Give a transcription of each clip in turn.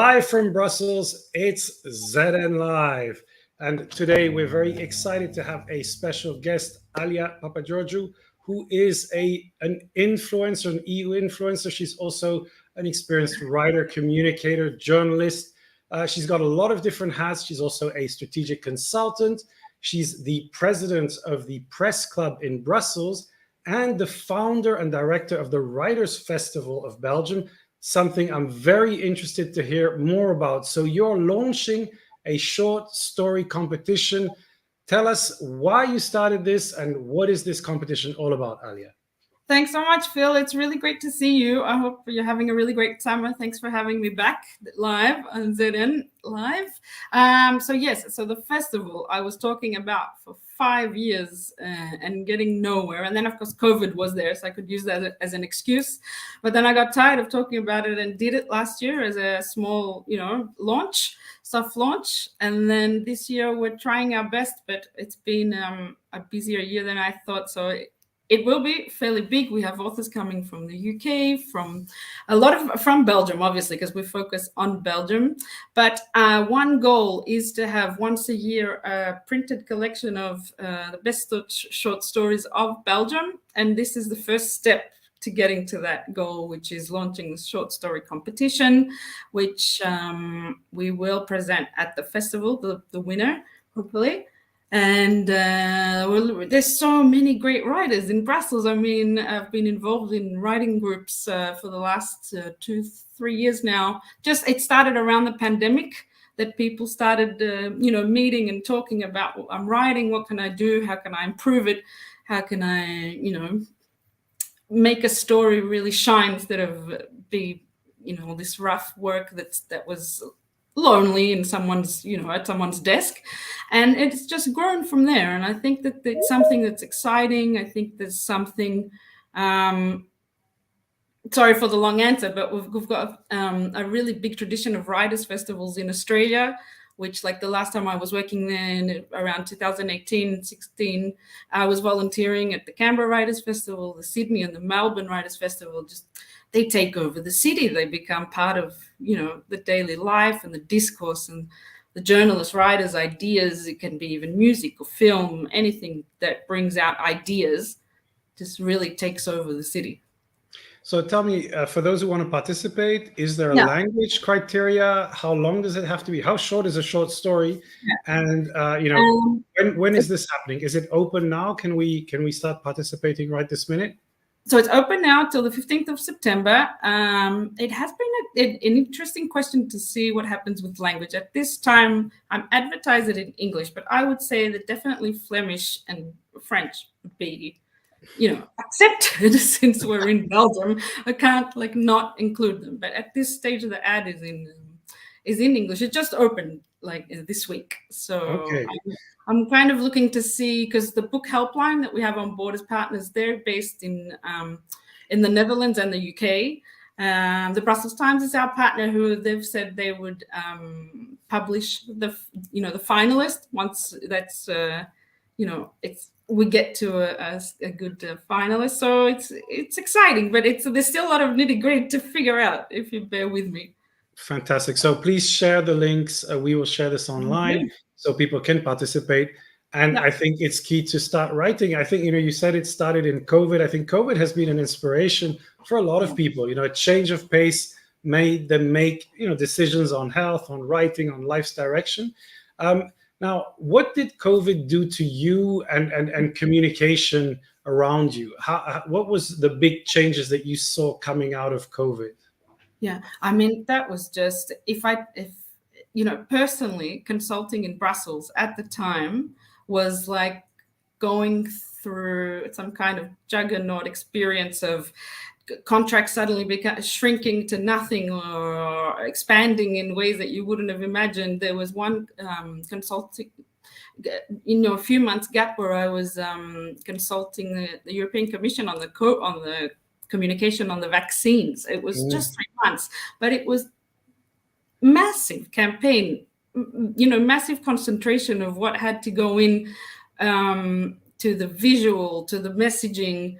Live from Brussels, it's ZN Live. And today we're very excited to have a special guest, Alia Papageorgiou, who is an influencer, an EU influencer. She's also an experienced writer, communicator, journalist. She's got a lot of different hats. She's also a strategic consultant. She's the president of the Press Club in Brussels and the founder and director of the Writers' Festival of Belgium, something I'm very interested to hear more about. So you're launching a short story competition. Tell us why you started this and what is this competition all about, Alia? Thanks so much, Phil. It's really great to see you. I hope you're having a really great summer. Thanks for having me back live on ZN Live. So the festival I was talking about for 5 years and getting nowhere. And then, of course, COVID was there, so I could use that as an excuse. But then I got tired of talking about it and did it last year as a small, launch, soft launch. And then this year we're trying our best, but it's been a busier year than I thought. So it will be fairly big. We have authors coming from the UK, from Belgium, obviously, because we focus on Belgium. But one goal is to have once a year a printed collection of the best short stories of Belgium. And this is the first step to getting to that goal, which is launching the short story competition, which we will present at the festival, the winner, hopefully. And there's so many great writers in Brussels. I mean, I've been involved in writing groups for the last 2-3 years now. It started around the pandemic that people started, meeting and talking about what I'm writing, what can I do, how can I improve it, how can I, make a story really shine instead of be, this rough work that was lonely in someone's, at someone's desk. And it's just grown from there. And I think that it's something that's exciting. I think there's something, sorry for the long answer, but we've got a really big tradition of writers' festivals in Australia, which, like, the last time I was working there around 2018-16, I was volunteering at the Canberra Writers' Festival, the Sydney and the Melbourne Writers' Festival. They take over the city. They become part of, the daily life and the discourse and the journalist, writers' ideas. It can be even music or film, anything that brings out ideas just really takes over the city. So tell me, for those who want to participate, is there a language criteria? How long does it have to be? How short is a short story? Yeah. And when is this happening? Is it open now? Can we start participating right this minute? So it's open now till the 15th of September. It has been an interesting question to see what happens with language. At this time, I'm advertising it in English, but I would say that definitely Flemish and French would be, accepted since we're in Belgium. I can't not include them. But at this stage, the ad is in English. It just opened this week. So okay. I'm kind of looking to see, because the book helpline that we have on board as partners, they're based in the Netherlands and the UK. The Brussels Times is our partner, who they've said they would publish the finalist once that's we get to a good finalist. So it's exciting, but there's still a lot of nitty-gritty to figure out, if you bear with me. Fantastic. So please share the links. We will share this online so people can participate. And I think it's key to start writing. I think, you said it started in COVID. I think COVID has been an inspiration for a lot of people. A change of pace made them make, decisions on health, on writing, on life's direction. Now, what did COVID do to you and communication around you? What was the big changes that you saw coming out of COVID? Yeah, I mean, that was just, if personally, consulting in Brussels at the time was like going through some kind of juggernaut experience of contracts suddenly shrinking to nothing or expanding in ways that you wouldn't have imagined. There was one consulting, a few months gap where I was consulting the European Commission on the communication on the vaccines. It was just 3 months, but it was massive campaign, massive concentration of what had to go in to the visual, to the messaging,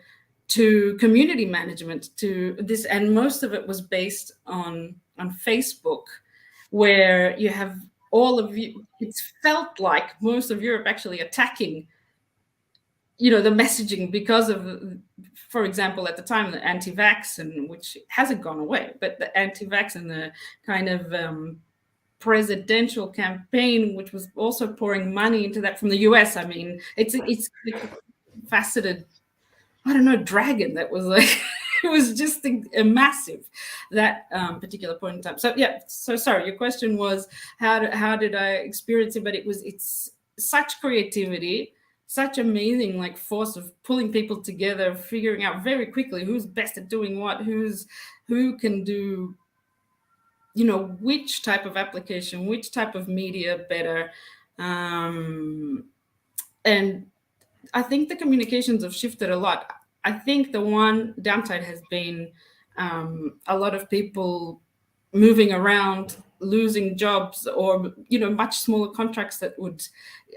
to community management, to this, and most of it was based on Facebook. where you have all of you. It's felt like most of Europe actually attacking, the messaging because of, for example, at the time, the anti-vax, and which hasn't gone away, but the anti-vax and the kind of presidential campaign, which was also pouring money into that from the US. I mean, it's like a faceted, I don't know, dragon that was like it was just a massive, that particular point in time. So yeah, so sorry, your question was how did I experience it? But it's such creativity, such amazing like force of pulling people together, figuring out very quickly who's best at doing what, who can do, which type of application, which type of media better. And I think the communications have shifted a lot. I think the one downside has been a lot of people moving around, losing jobs, or much smaller contracts that would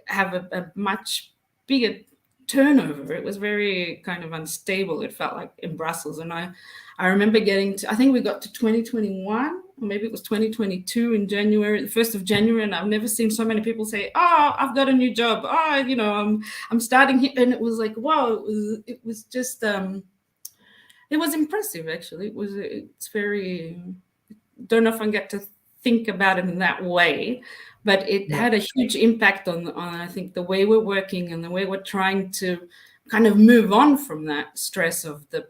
have a much bigger turnover. It was very kind of unstable, it felt like, in Brussels. And I remember getting to, I think we got to 2021, or maybe it was 2022 in January, the 1st of January, and I've never seen so many people say, "Oh, I've got a new job. Oh, I'm starting here." And it was like, wow, it was just it was impressive, actually. It's very, don't know if I get to think about it in that way, but it had a huge impact on I think the way we're working and the way we're trying to kind of move on from that stress of the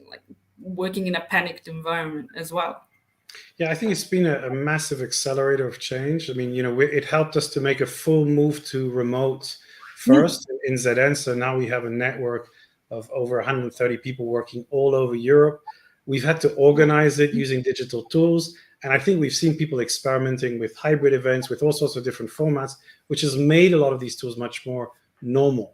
like working in a panicked environment as well. Yeah, I think it's been a massive accelerator of change. I mean, it helped us to make a full move to remote first in ZN. So now we have a network of over 130 people working all over Europe. We've had to organize it using digital tools. And I think we've seen people experimenting with hybrid events, with all sorts of different formats, which has made a lot of these tools much more normal.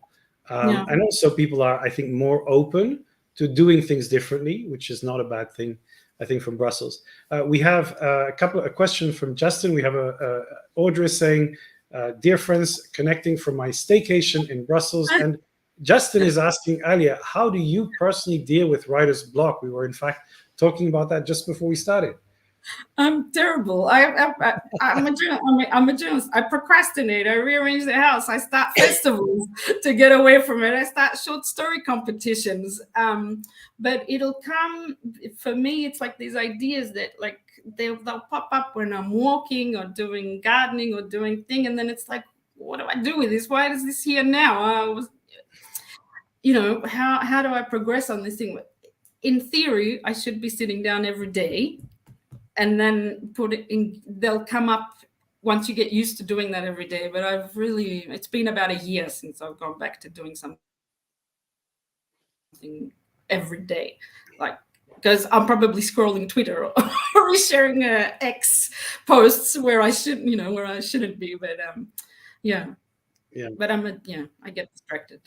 And also people are, I think, more open to doing things differently, which is not a bad thing, I think, from Brussels. We have a question from Justin. We have Audrey saying, "Dear friends, connecting from my staycation in Brussels." And Justin is asking, Alia, how do you personally deal with writer's block? We were, in fact, talking about that just before we started. I'm terrible. I'm a journalist. I procrastinate. I rearrange the house. I start festivals to get away from it. I start short story competitions. But it'll come, for me, it's like these ideas that like they'll pop up when I'm walking or doing gardening or doing thing. And then it's like, what do I do with this? Why is this here now? How do I progress on this thing? In theory, I should be sitting down every day and then put it in. They'll come up once you get used to doing that every day. But it's been about a year since I've gone back to doing something every day, like, because I'm probably scrolling Twitter or sharing X posts where I shouldn't be. But but I get distracted.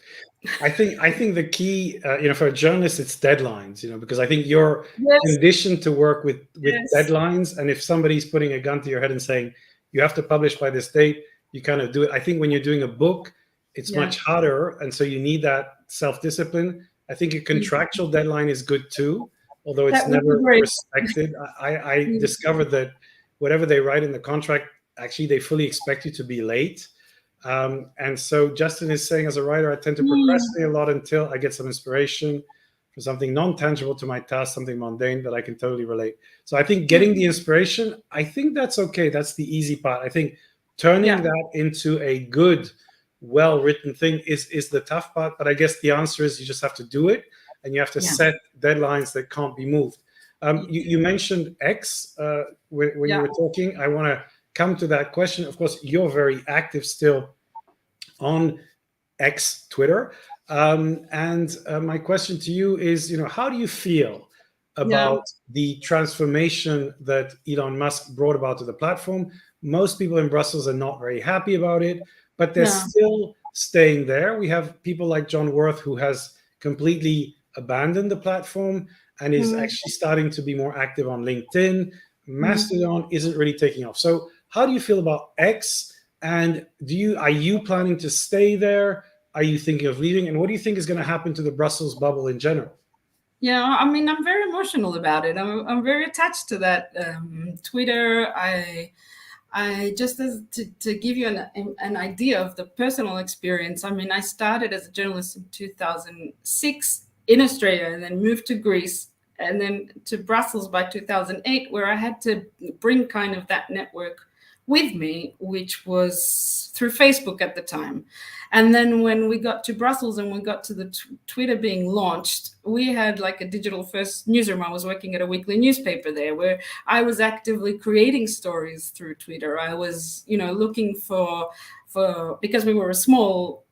I think the key, for a journalist, it's deadlines, because I think you're conditioned to work with deadlines. And if somebody's putting a gun to your head and saying, you have to publish by this date, you kind of do it. I think when you're doing a book, it's much harder. And so you need that self-discipline. I think a contractual deadline is good too, although it's never respected. I discovered that whatever they write in the contract, actually, they fully expect you to be late. And so Justin is saying, as a writer, I tend to procrastinate a lot until I get some inspiration for something non-tangible to my task, something mundane that I can totally relate. So I think getting the inspiration, I think that's okay. That's the easy part. I think turning that into a good, well-written thing is the tough part. But I guess the answer is you just have to do it, and you have to set deadlines that can't be moved. You mentioned X when you were talking. I want to come to that question. Of course, you're very active still on X, Twitter. And my question to you is, how do you feel about the transformation that Elon Musk brought about to the platform? Most people in Brussels are not very happy about it, but they're still staying there. We have people like John Worth, who has completely abandoned the platform and is actually starting to be more active on LinkedIn. Mastodon isn't really taking off. So how do you feel about X? And are you planning to stay there? Are you thinking of leaving? And what do you think is going to happen to the Brussels bubble in general? Yeah, I mean, I'm very emotional about it. I'm very attached to that Twitter. I just as to give you an idea of the personal experience. I mean, I started as a journalist in 2006 in Australia, and then moved to Greece, and then to Brussels by 2008, where I had to bring kind of that network with me, which was through Facebook at the time. And then when we got to Brussels and we got to the Twitter being launched, we had like a digital first newsroom. I was working at a weekly newspaper there, where I was actively creating stories through Twitter. I was, looking for because we were very small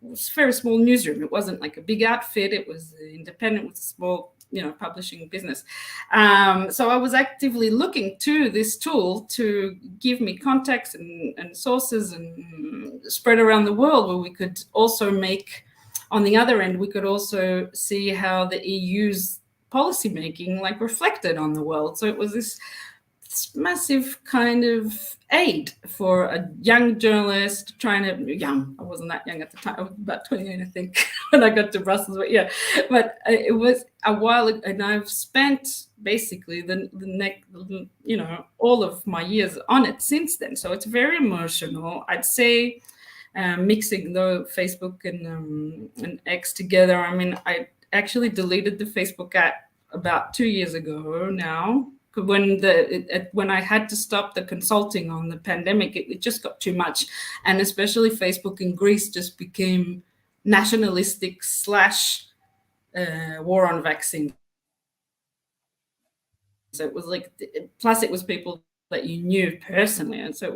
newsroom. It wasn't like a big outfit. It was independent with a small, publishing business. So I was actively looking to this tool to give me contacts and sources and spread around the world, where we could also make, on the other end, we could also see how the EU's policymaking like reflected on the world. So it was this massive kind of aid for a young journalist I wasn't that young at the time. I was about 28, I think, when I got to Brussels. But yeah, but it was a while ago, and I've spent basically the next, all of my years on it since then. So it's very emotional, I'd say. Mixing the Facebook and X together. I mean, I actually deleted the Facebook app about 2 years ago now, when I had to stop the consulting on the pandemic. It just got too much, and especially Facebook in Greece just became nationalistic / war on vaccines. So it was like, plus it was people that you knew personally, and so it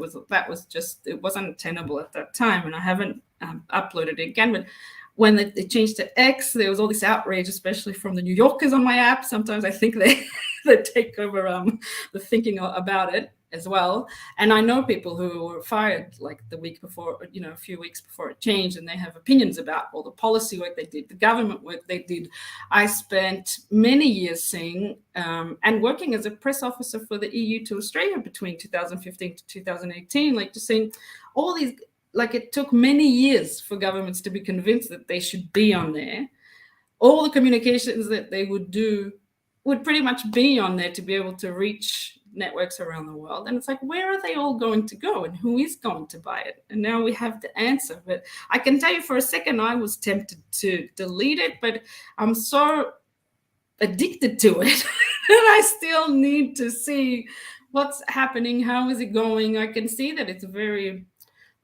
wasn't tenable at that time. And I haven't uploaded it again, but when they changed to X, there was all this outrage, especially from the New Yorkers on my app. Sometimes I think they take over the thinking about it as well. And I know people who were fired like the week before, a few weeks before it changed, and they have opinions about all the policy work they did, the government work they did. I spent many years seeing and working as a press officer for the EU to Australia between 2015 to 2018, like just seeing all these. Like, it took many years for governments to be convinced that they should be on there. All the communications that they would do would pretty much be on there to be able to reach networks around the world. And it's like, where are they all going to go, and who is going to buy it? And now we have the answer. But I can tell you, for a second, I was tempted to delete it, but I'm so addicted to it that I still need to see what's happening. How is it going? I can see that it's very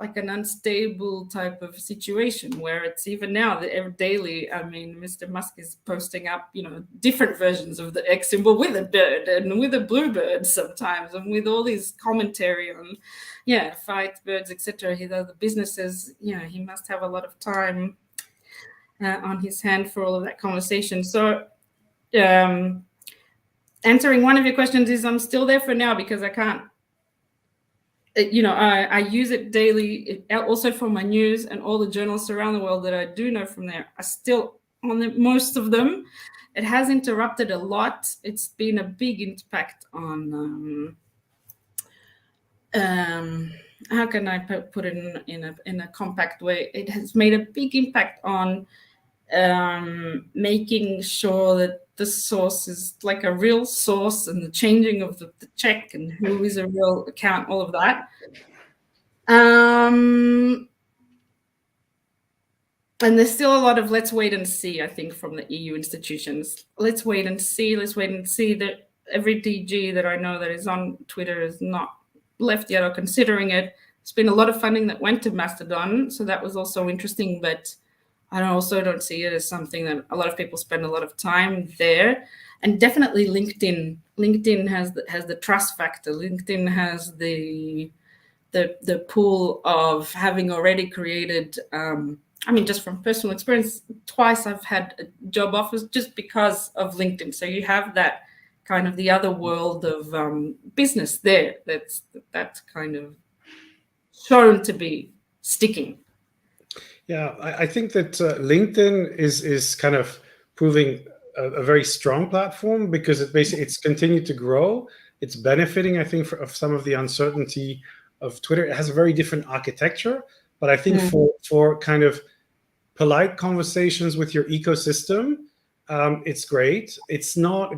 like an unstable type of situation, where it's even now that every daily, I mean, Mr. Musk is posting up, different versions of the X symbol with a bird and with a bluebird sometimes, and with all these commentary on, fight birds, etc. The businesses, he must have a lot of time on his hand for all of that conversation. So answering one of your questions is, I'm still there for now, because I can't, I use it daily, also for my news, and all the journalists around the world that I do know from there are still on it, most of them. It has interrupted a lot. It's been a big impact on, how can I put it in a compact way? It has made a big impact on making sure that the source is like a real source, and the changing of the check, and who is a real account, all of that. And there's still a lot of let's wait and see, I think, from the EU institutions. Let's wait and see that every DG that I know that is on Twitter is not left yet or considering it. There's been a lot of funding that went to Mastodon, so that was also interesting, but I also don't see it as something that a lot of people spend a lot of time there. And definitely LinkedIn. LinkedIn has the trust factor. LinkedIn has the pool of having already created. Just from personal experience, twice I've had job offers just because of LinkedIn. So you have that kind of the other world of business there. That's kind of shown to be sticking. Yeah, I think that LinkedIn is kind of proving a very strong platform, because it's continued to grow. It's benefiting, I think, of some of the uncertainty of Twitter. It has a very different architecture, but I think for kind of polite conversations with your ecosystem, it's great. It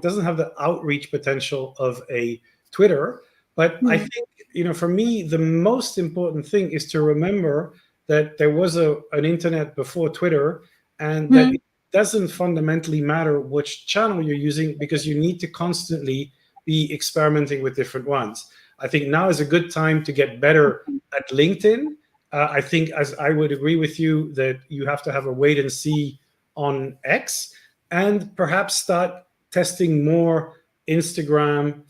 doesn't have the outreach potential of a Twitter, But I think, for me, the most important thing is to remember that there was an internet before Twitter, and that it doesn't fundamentally matter which channel you're using, because you need to constantly be experimenting with different ones. I think now is a good time to get better at LinkedIn. I think, as I would agree with you, that you have to have a wait and see on X, and perhaps start testing more Instagram,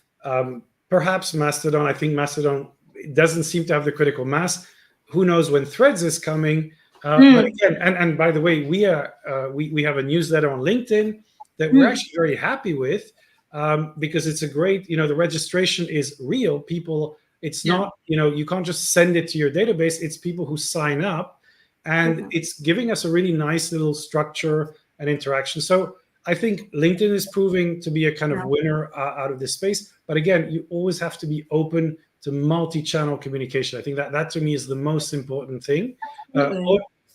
perhaps Mastodon. I think Mastodon doesn't seem to have the critical mass. Who knows when Threads is coming? But again, and by the way, we have a newsletter on LinkedIn that we're actually very happy with, because it's a great, the registration is real. People, it's not, you can't just send it to your database. It's people who sign up, and it's giving us a really nice little structure and interaction. So I think LinkedIn is proving to be a kind of winner out of this space. But again, you always have to be open to multi-channel communication. I think that to me is the most important thing.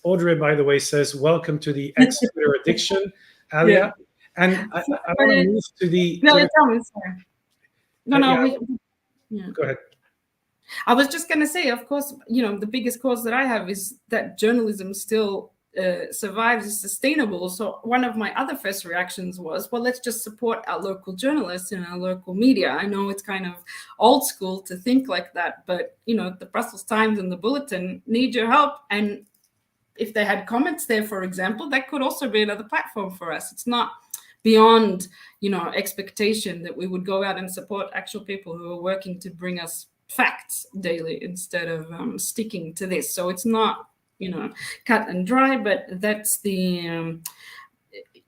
Audrey, by the way, says, welcome to the ex-Twitter addiction, Alia. And I want to move to the... Go ahead. I was just going to say, of course, the biggest cause that I have is that journalism still survives, is sustainable. So one of my other first reactions was, well, let's just support our local journalists and our local media. I know it's kind of old school to think like that, but the Brussels Times and the Bulletin need your help. And if they had comments there, for example, that could also be another platform for us. It's not beyond expectation that we would go out and support actual people who are working to bring us facts daily instead of sticking to this. So it's not cut and dry, but that's the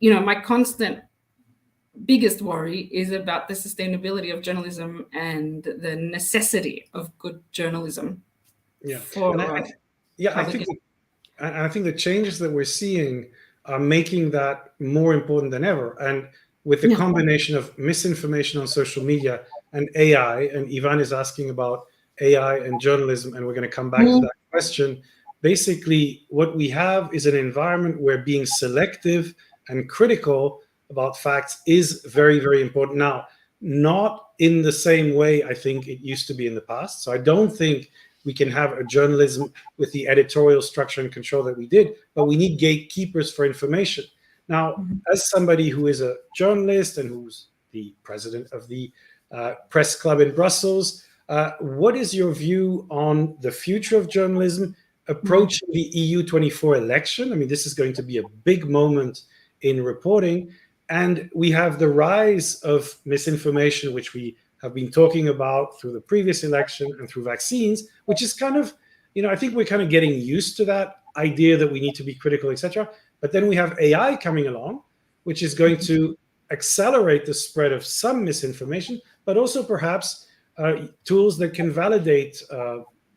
my constant biggest worry is about the sustainability of journalism and the necessity of good journalism. I think the changes that we're seeing are making that more important than ever. And with the combination of misinformation on social media and AI, and Ivan is asking about AI and journalism, and we're going to come back to that question. Basically, what we have is an environment where being selective and critical about facts is very, very important. Now, not in the same way I think it used to be in the past. So I don't think we can have a journalism with the editorial structure and control that we did, but we need gatekeepers for information. Now, as somebody who is a journalist and who's the president of the press club in Brussels, what is your view on the future of journalism approaching the EU24 election? I mean, this is going to be a big moment in reporting. And we have the rise of misinformation, which we have been talking about through the previous election and through vaccines, which is kind of, I think we're kind of getting used to that idea that we need to be critical, etc. But then we have AI coming along, which is going to accelerate the spread of some misinformation, but also perhaps tools that can validate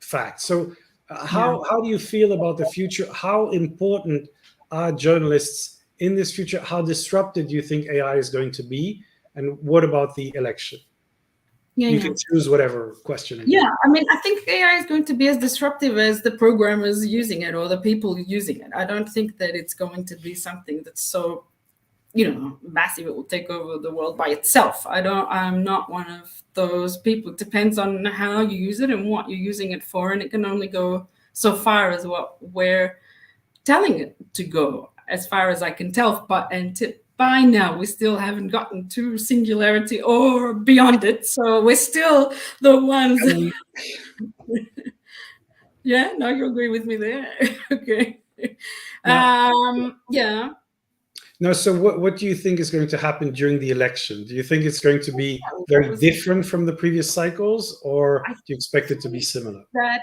facts. So how do you feel about the future? How important are journalists in this future? How disrupted do you think AI is going to be? And what about the election? You can choose whatever question. I mean, I think AI is going to be as disruptive as the programmers using it or the people using it. I don't think that it's going to be something that's so, massive it will take over the world by itself. I'm not one of those people. It depends on how you use it and what you're using it for, and it can only go so far as what we're telling it to go, as far as I can tell. By now, we still haven't gotten to singularity or beyond it. So we're still the ones. Yeah, no, you agree with me there. Okay. No, so what do you think is going to happen during the election? Do you think it's going to be very different from the previous cycles, or do you expect it to be similar? That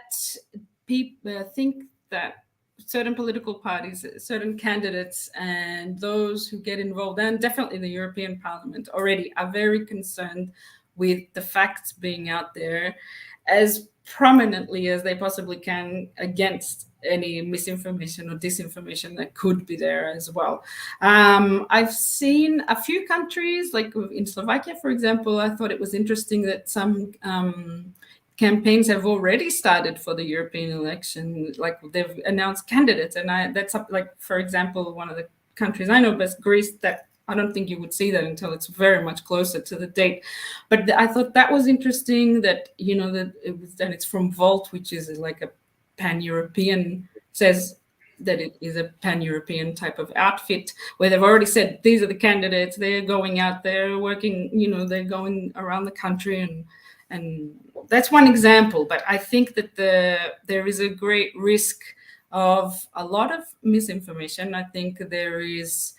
people think that certain political parties, certain candidates, and those who get involved, and definitely the European Parliament already, are very concerned with the facts being out there as prominently as they possibly can against any misinformation or disinformation that could be there as well. I've seen a few countries, like in Slovakia, for example. I thought it was interesting that some campaigns have already started for the European election, like they've announced candidates, and that's like, for example, one of the countries I know best, Greece, that I don't think you would see that until it's very much closer to the date. But I thought that was interesting that, that it's from Volt, which is like a pan-European, says that it is a pan-European type of outfit, where they've already said these are the candidates, they're going out there working, they're going around the country, and that's one example. But I think that there is a great risk of a lot of misinformation. I think there is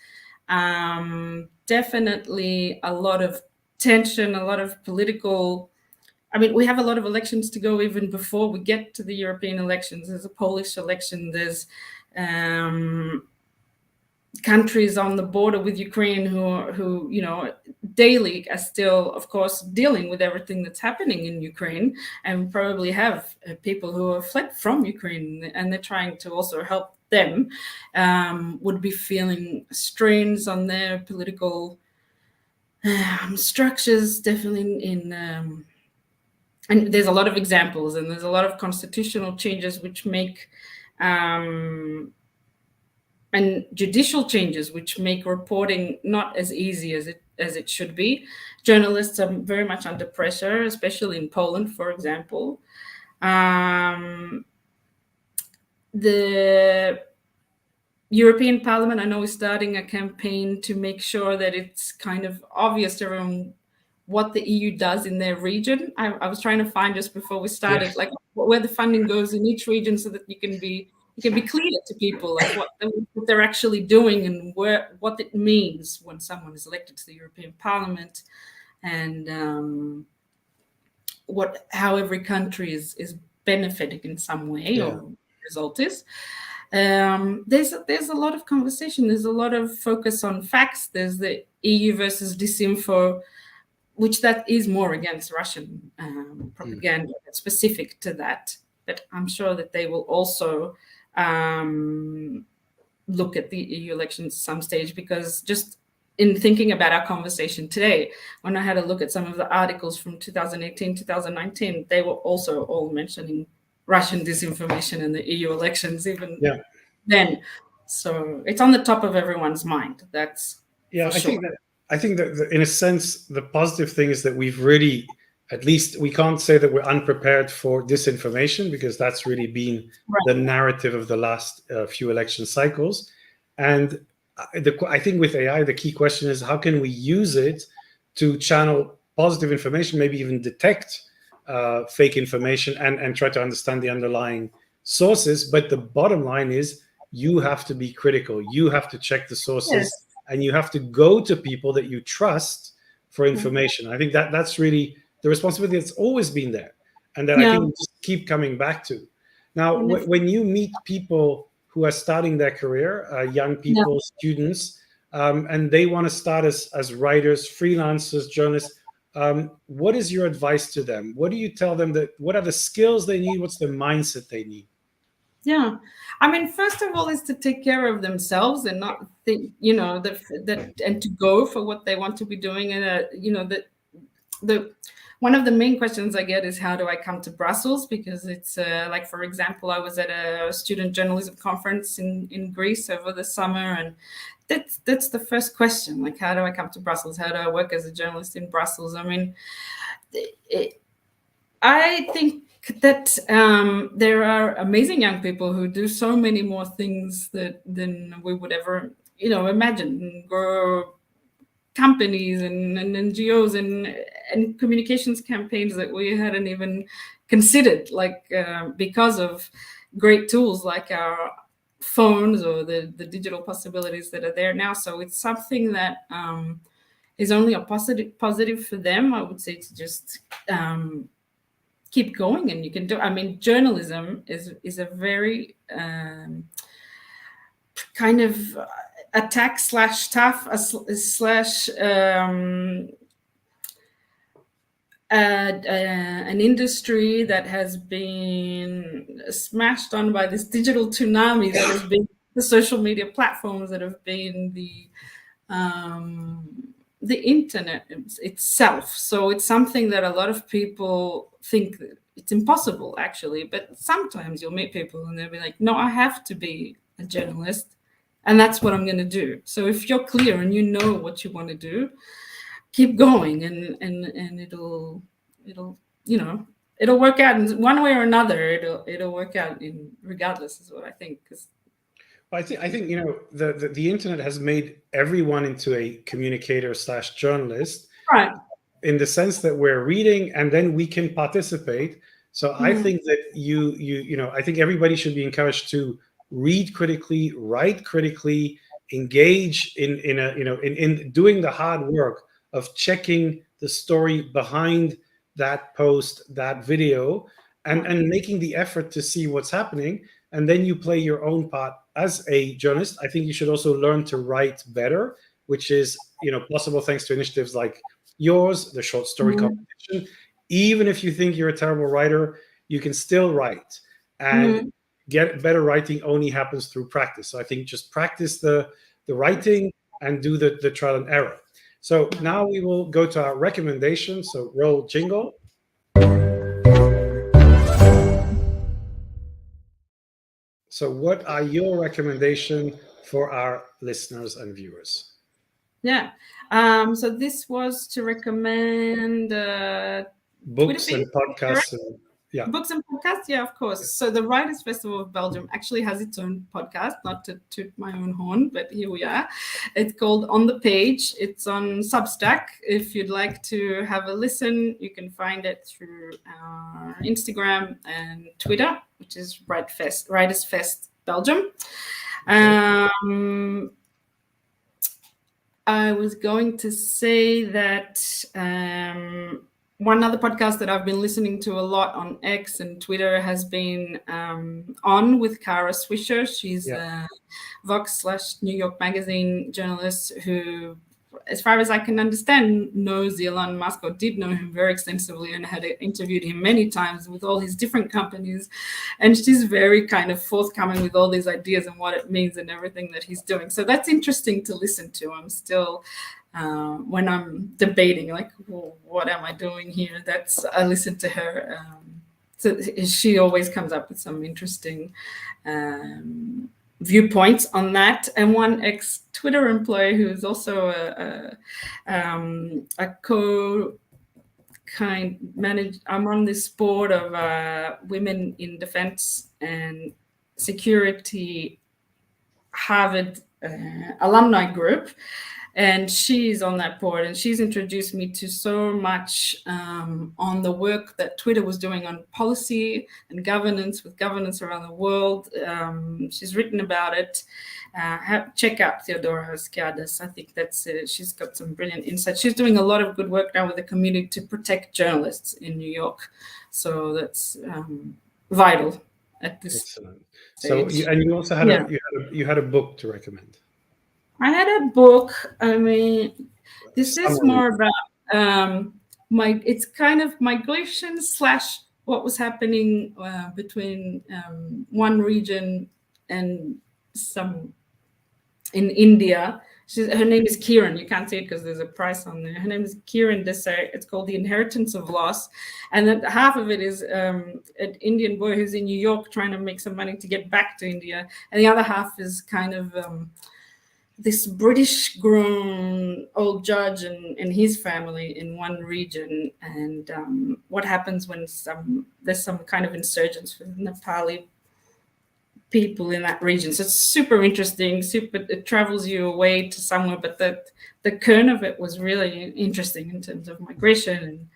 definitely a lot of tension, a lot of political. I mean, we have a lot of elections to go even before we get to the European elections. There's a Polish election. There's countries on the border with Ukraine who daily are still, of course, dealing with everything that's happening in Ukraine, and probably have people who have fled from Ukraine, and they're trying to also help them, would be feeling strains on their political structures, definitely and there's a lot of examples, and there's a lot of constitutional changes which make and judicial changes which make reporting not as easy as it should be. Journalists are very much under pressure, especially in Poland, for example. The European Parliament, I know, is starting a campaign to make sure that it's kind of obvious to everyone what the EU does in their region. I was trying to find, just before we started, like where the funding goes in each region, so that you can be clear to people, like what they're actually doing, and what it means when someone is elected to the European Parliament, and how every country is benefiting in some way, or the result is. There's a lot of conversation. There's a lot of focus on facts. There's the EU versus disinfo, which that is more against Russian propaganda, specific to that. But I'm sure that they will also look at the EU elections at some stage, because just in thinking about our conversation today, when I had a look at some of the articles from 2018, 2019, they were also all mentioning Russian disinformation in the EU elections, even then. So it's on the top of everyone's mind. That's I think that in a sense, the positive thing is that we've really, at least we can't say that we're unprepared for disinformation, because that's really been the narrative of the last few election cycles. And I think with AI, the key question is, how can we use it to channel positive information, maybe even detect fake information, and try to understand the underlying sources. But the bottom line is, you have to be critical. You have to check the sources, and you have to go to people that you trust for information. I think that's really the responsibility that's always been there, and that I think we just keep coming back to. Now, when you meet people who are starting their career, young people, students, and they want to start as writers, freelancers, journalists, what is your advice to them? What do you tell them? What are the skills they need? What's the mindset they need? Yeah, I mean, first of all, is to take care of themselves and not think, that and to go for what they want to be doing. And the one of the main questions I get is, how do I come to Brussels? Because it's like, for example, I was at a student journalism conference in Greece over the summer, and that's the first question. Like, how do I come to Brussels? How do I work as a journalist in Brussels? I mean, I think that there are amazing young people who do so many more things than we would ever, imagine. Grow companies and NGOs and communications campaigns that we hadn't even considered, like because of great tools like our phones or the digital possibilities that are there now. So it's something that is only a positive for them. I would say to just keep going, and you can do. I mean, journalism is a very kind of attack / tough / an industry that has been smashed on by this digital tsunami that has been the social media platforms, that have been the internet itself. So it's something that a lot of people think that it's impossible, actually. But sometimes you'll meet people and they'll be like, no, I have to be a journalist and that's what I'm going to do. So if you're clear and you know what you want to do, keep going, and it'll it'll work out in one way or another. It'll work out in regardless, is what I think. Because I think the internet has made everyone into a communicator slash journalist, right. in the sense that we're reading and then we can participate. So I Mhm. think that I think everybody should be encouraged to read critically, write critically, engage in a in doing the hard work of checking the story behind that post, that video, and making the effort to see what's happening. And then you play your own part as a journalist. I think you should also learn to write better, which is possible thanks to initiatives like yours, the short story Mhm. competition. Even if you think you're a terrible writer, you can still write. And Mhm. get better writing only happens through practice. So I think just practice the writing and do the trial and error. So now we will go to our recommendations. So roll jingle. So what are your recommendation for our listeners and viewers? Yeah. So this was to recommend Twitter Books feed. and podcasts. And, yeah. Books and podcasts, yeah, of course. So the Writers Festival of Belgium actually has its own podcast, not to toot my own horn, but here we are. It's called On the Page. It's on Substack. If you'd like to have a listen, you can find it through our Instagram and Twitter, which is Writers Fest Belgium. I was going to say that one other podcast that I've been listening to a lot on X and Twitter has been On with Kara Swisher. She's a Vox / New York Magazine journalist who, as far as I can understand, knows Elon Musk, or did know him very extensively, and had interviewed him many times with all his different companies. And she's very kind of forthcoming with all these ideas and what it means and everything that he's doing. So that's interesting to listen to. I'm still, when I'm debating, like, well, what am I doing here? I listen to her. So she always comes up with some interesting viewpoints on that. And one ex-Twitter employee who's also a I'm on this board of Women in Defense and Security Harvard alumni group. And she's on that board, and she's introduced me to so much on the work that Twitter was doing on policy and governance, with governance around the world. She's written about it. Check out Theodora Skiadas. I think she's got some brilliant insights. She's doing a lot of good work now with the community to protect journalists in New York. So that's vital at this Excellent. stage. So you also had you had a book to recommend. I had a book. I mean, this is Summary. more about it's kind of migration / what was happening between one region and some in India. Her name is Kiran. You can't see it because there's a price on there. Her name is Kiran Desai. It's called The Inheritance of Loss. And then half of it is an Indian boy who's in New York trying to make some money to get back to India. And the other half is kind of this British grown old judge and his family in one region, and what happens when there's some kind of insurgents with Nepali people in that region. So it's super interesting. It travels you away to somewhere, but the kern of it was really interesting in terms of migration and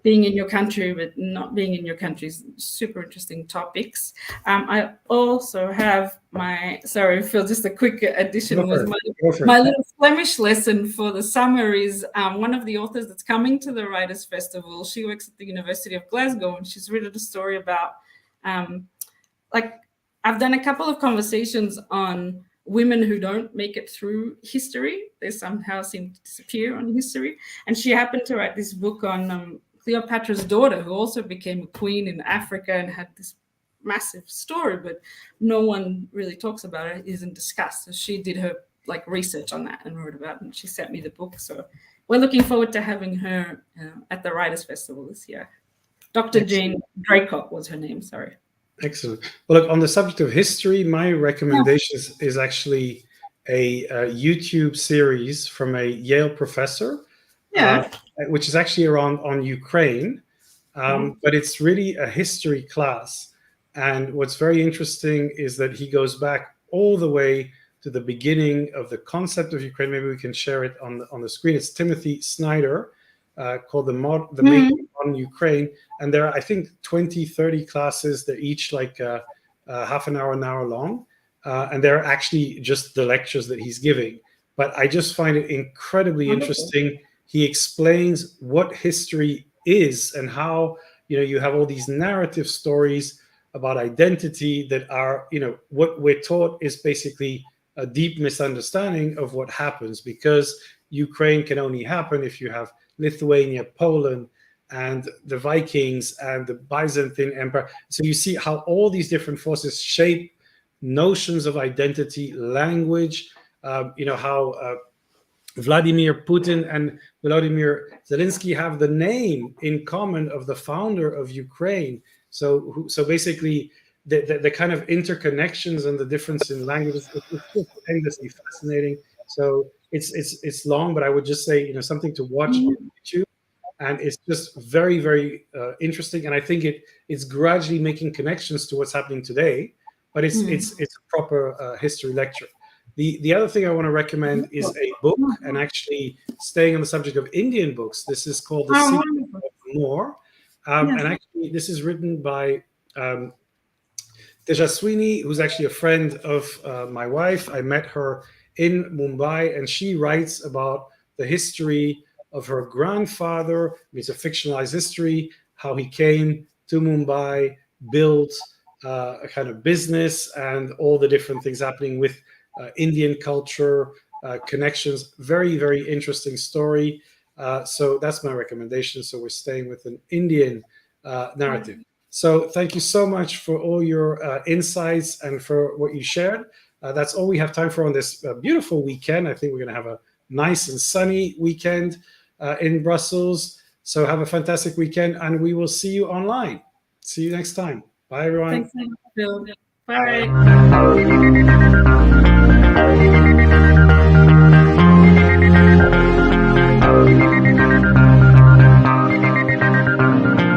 being in your country, but not being in your country. Super interesting topics. I also have sorry, Phil, just a quick addition was my little Flemish lesson for the summer is one of the authors that's coming to the Writers Festival. She works at the University of Glasgow, and she's written a story about I've done a couple of conversations on women who don't make it through history. They somehow seem to disappear on history. And she happened to write this book on Cleopatra's daughter, who also became a queen in Africa and had this massive story, but no one really talks about it, isn't discussed. So she did her research on that and wrote about it, and she sent me the book. So we're looking forward to having her at the Writers Festival this year. Dr. Jane Draycott was her name, sorry. Excellent. Well, look, on the subject of history, my recommendation is actually a YouTube series from a Yale professor, Yeah. which is actually around on Ukraine, but it's really a history class. And what's very interesting is that he goes back all the way to the beginning of the concept of Ukraine. Maybe we can share it on the screen. It's Timothy Snyder, called the Making on Ukraine. And there are, I think, 20, 30 classes. They're each like half an hour long. And they're actually just the lectures that he's giving. But I just find it incredibly interesting. He explains what history is and how, you have all these narrative stories about identity that are, what we're taught is basically a deep misunderstanding of what happens, because Ukraine can only happen if you have Lithuania, Poland, and the Vikings and the Byzantine Empire. So you see how all these different forces shape notions of identity, language, how Vladimir Putin and Volodymyr Zelensky have the name in common of the founder of Ukraine. So basically, the kind of interconnections and the difference in languages, it's just endlessly fascinating. So it's long, but I would just say, something to watch on YouTube, and it's just very, very interesting. And I think it's gradually making connections to what's happening today, but it's a proper history lecture. The other thing I want to recommend is a book, and actually staying on the subject of Indian books. This is called The Secret of More. And actually, this is written by Tejaswini, who's actually a friend of my wife. I met her in Mumbai, and she writes about the history of her grandfather. It's a fictionalized history, how he came to Mumbai, built a kind of business, and all the different things happening with Indian culture, connections. Very, very interesting story. So that's my recommendation. So we're staying with an Indian narrative. So thank you so much for all your insights and for what you shared. That's all we have time for on this beautiful weekend. I think we're going to have a nice and sunny weekend in Brussels. So have a fantastic weekend, and we will see you online. See you next time. Bye, everyone. Thanks, Phil. Bye. Bye.